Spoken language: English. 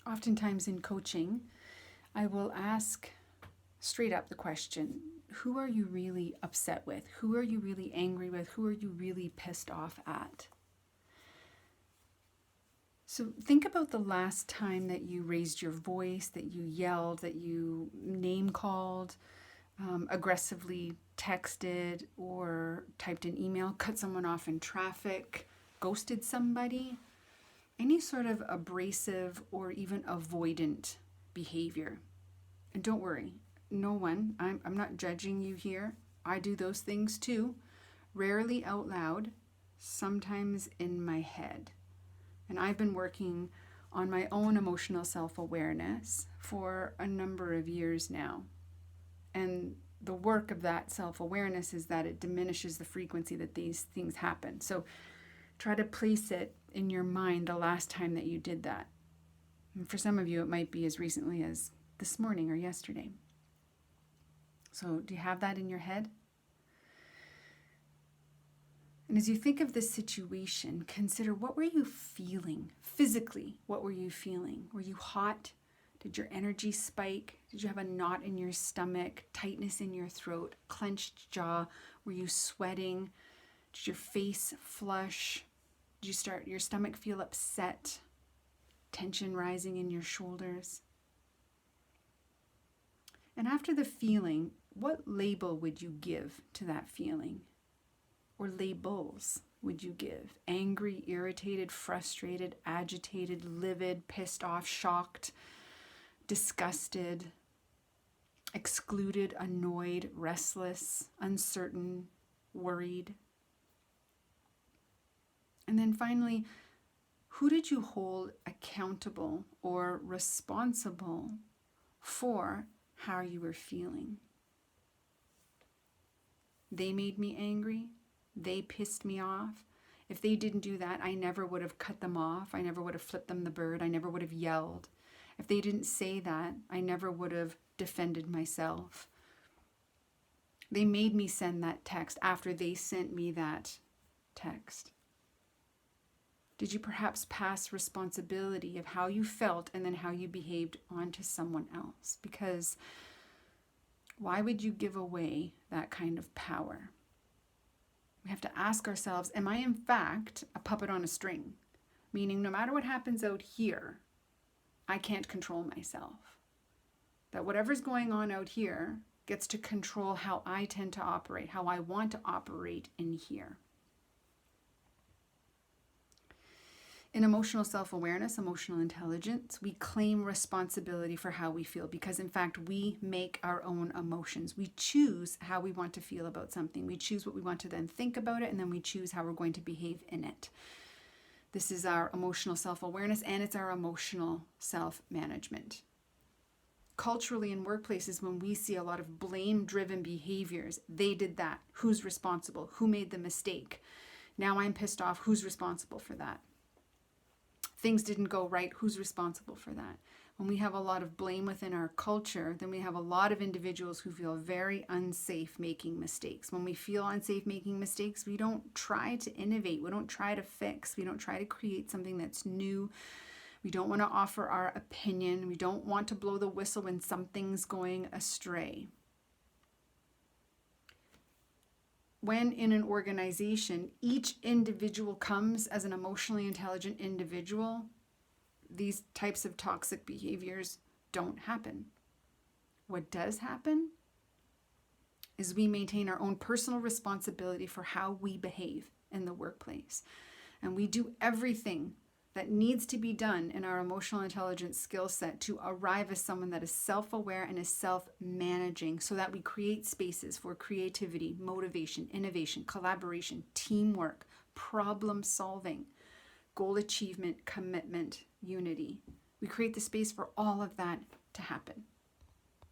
Oftentimes in coaching, I will ask straight up the question, who are you really upset with? Who are you really angry with? Who are you really pissed off at? So think about the last time that you raised your voice, that you yelled, that you name called, aggressively texted or typed an email, cut someone off in traffic, ghosted somebody. Any sort of abrasive or even avoidant behavior. And don't worry, no one, I'm not judging you here. I do those things too, rarely out loud, sometimes in my head. And I've been working on my own emotional self-awareness for a number of years now. And the work of that self-awareness is that it diminishes the frequency that these things happen. So try to place it in your mind the last time that you did that. And for some of you, it might be as recently as this morning or yesterday. So do you have that in your head? And as you think of this situation, consider, what were you feeling physically? What were you feeling? Were you hot? Did your energy spike? Did you have a knot in your stomach, tightness in your throat, clenched jaw? Were you sweating? Did your face flush? Did you start your stomach feel upset? Tension rising in your shoulders? And after the feeling, what label would you give to that feeling? Or labels would you give? Angry, irritated, frustrated, agitated, livid, pissed off, shocked, disgusted, excluded, annoyed, restless, uncertain, worried. And then finally, who did you hold accountable or responsible for how you were feeling? They made me angry. They pissed me off. If they didn't do that, I never would have cut them off. I never would have flipped them the bird. I never would have yelled. If they didn't say that, I never would have defended myself. They made me send that text after they sent me that text. Did you perhaps pass responsibility of how you felt and then how you behaved onto someone else? Because why would you give away that kind of power? We have to ask ourselves, am I in fact a puppet on a string? Meaning no matter what happens out here, I can't control myself. That whatever's going on out here gets to control how I tend to operate, how I want to operate in here. In emotional self-awareness, emotional intelligence, we claim responsibility for how we feel because, in fact, we make our own emotions. We choose how we want to feel about something. We choose what we want to then think about it, and then we choose how we're going to behave in it. This is our emotional self-awareness, and it's our emotional self-management. Culturally, in workplaces, when we see a lot of blame-driven behaviors, they did that. Who's responsible? Who made the mistake? Now I'm pissed off. Who's responsible for that? Things didn't go right. Who's responsible for that? When we have a lot of blame within our culture, then we have a lot of individuals who feel very unsafe making mistakes. When we feel unsafe making mistakes, we don't try to innovate. We don't try to fix. We don't try to create something that's new. We don't want to offer our opinion. We don't want to blow the whistle when something's going astray. When in an organization, each individual comes as an emotionally intelligent individual, these types of toxic behaviors don't happen. What does happen is we maintain our own personal responsibility for how we behave in the workplace. And we do everything that needs to be done in our emotional intelligence skill set to arrive as someone that is self-aware and is self-managing so that we create spaces for creativity, motivation, innovation, collaboration, teamwork, problem solving, goal achievement, commitment, unity. We create the space for all of that to happen.